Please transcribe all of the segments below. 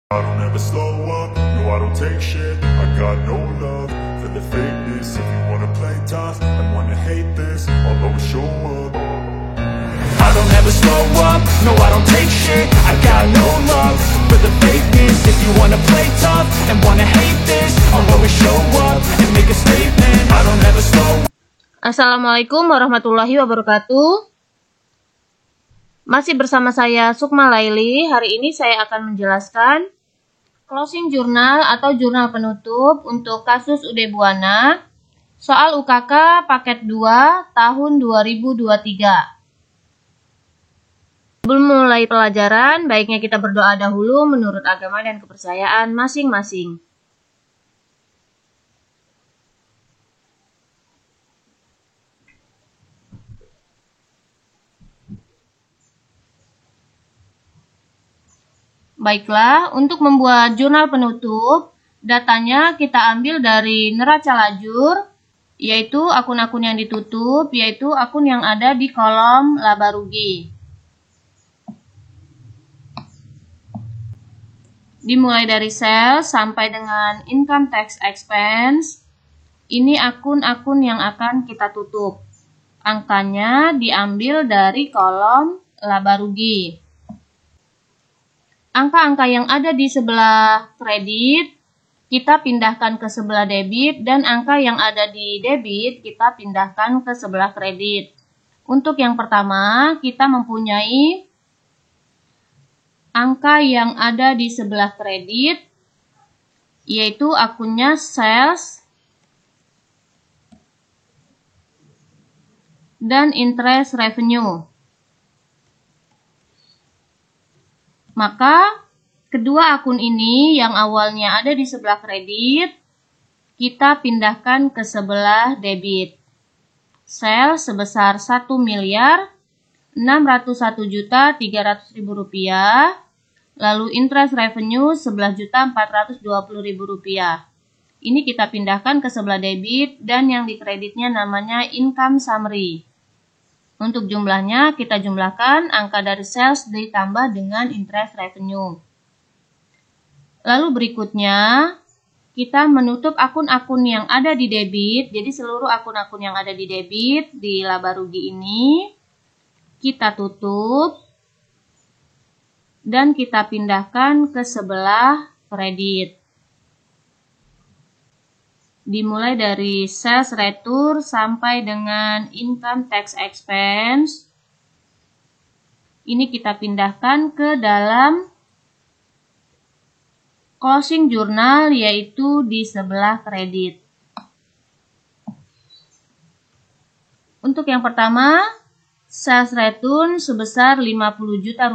I don't ever slow up, no I don't take shit. I got no love for the fakeness. If you wanna play tough and wanna hate this, I'll always show up. I don't ever slow up, no I don't take shit. I got no love for the fakeness. If you wanna play tough and wanna hate this, I'll always show up and make a statement. I don't ever slow up. Assalamualaikum warahmatullahi wabarakatuh. Masih bersama saya Sukma Laili. Hari ini saya akan menjelaskan closing jurnal atau jurnal penutup untuk kasus UD Buana soal UKK paket 2 tahun 2023. Sebelum mulai pelajaran, baiknya kita berdoa dahulu menurut agama dan kepercayaan masing-masing. Baiklah, untuk membuat jurnal penutup, datanya kita ambil dari neraca lajur, yaitu akun-akun yang ditutup, yaitu akun yang ada di kolom laba rugi. Dimulai dari sales sampai dengan income tax expense, ini akun-akun yang akan kita tutup. Angkanya diambil dari kolom laba rugi. Angka-angka yang ada di sebelah kredit, kita pindahkan ke sebelah debit, dan angka yang ada di debit, kita pindahkan ke sebelah kredit. Untuk yang pertama, kita mempunyai angka yang ada di sebelah kredit, yaitu akunnya sales dan interest revenue. Maka, kedua akun ini yang awalnya ada di sebelah kredit, kita pindahkan ke sebelah debit. Sales sebesar Rp1.601.300.000, lalu interest revenue Rp11.420.000. Ini kita pindahkan ke sebelah debit dan yang di kreditnya namanya income summary. Untuk jumlahnya, kita jumlahkan angka dari sales ditambah dengan interest revenue. Lalu berikutnya, kita menutup akun-akun yang ada di debit. Jadi seluruh akun-akun yang ada di debit di laba rugi ini, kita tutup dan kita pindahkan ke sebelah kredit. Dimulai dari sales return sampai dengan income tax expense. Ini kita pindahkan ke dalam closing jurnal, yaitu di sebelah kredit. Untuk yang pertama, sales return sebesar Rp50 juta,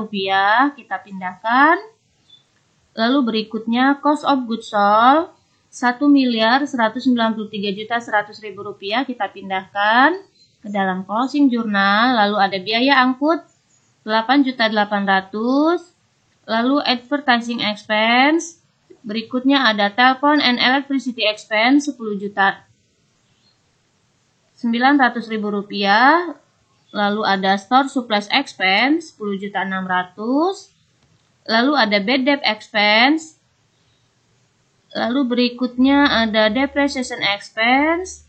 kita pindahkan. Lalu berikutnya cost of goods sold Rp1.193.100.000, kita pindahkan ke dalam closing jurnal. Lalu ada biaya angkut Rp8.800.000, lalu advertising expense, berikutnya ada telepon and electricity expense Rp10.900.000, lalu ada store supplies expense Rp10.600.000, lalu ada bad debt expense. Lalu berikutnya ada depreciation expense,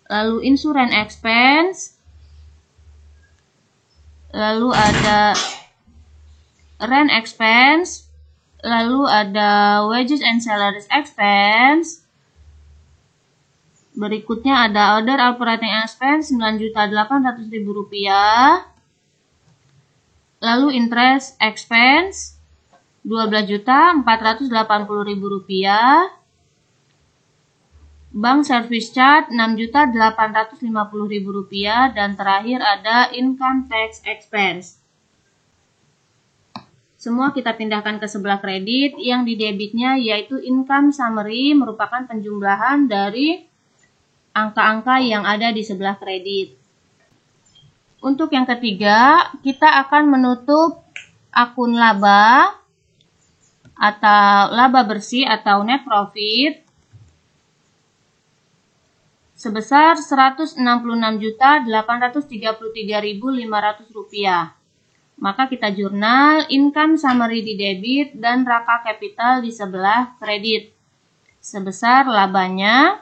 lalu insurance expense, lalu ada rent expense, lalu ada wages and salaries expense. Berikutnya ada other operating expense Rp9.800.000, lalu interest expense Rp12.480.000, bank service charge Rp6.850.000, dan terakhir ada income tax expense. Semua kita pindahkan ke sebelah kredit. Yang di debitnya yaitu income summary, merupakan penjumlahan dari angka-angka yang ada di sebelah kredit. Untuk yang ketiga, kita akan menutup akun laba atau laba bersih atau net profit sebesar Rp166.833.500. Maka kita jurnal income summary di debit dan raka capital di sebelah kredit. Sebesar labanya.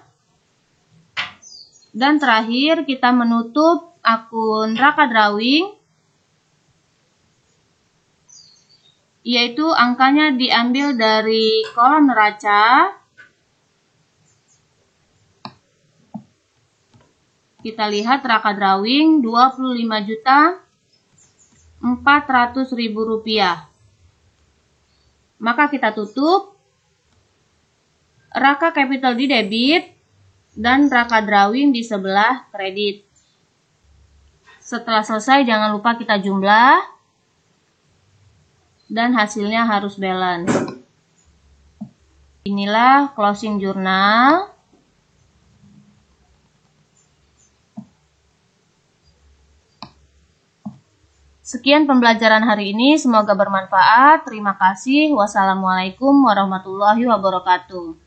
Dan terakhir kita menutup akun raka drawing, yaitu angkanya diambil dari kolom neraca. Kita lihat raka drawing 25.400.000 rupiah. Maka kita tutup raka capital di debit dan raka drawing di sebelah kredit. Setelah selesai jangan lupa kita jumlah dan hasilnya harus balance. Inilah closing jurnal. Sekian pembelajaran hari ini, semoga bermanfaat. Terima kasih. Wassalamualaikum warahmatullahi wabarakatuh.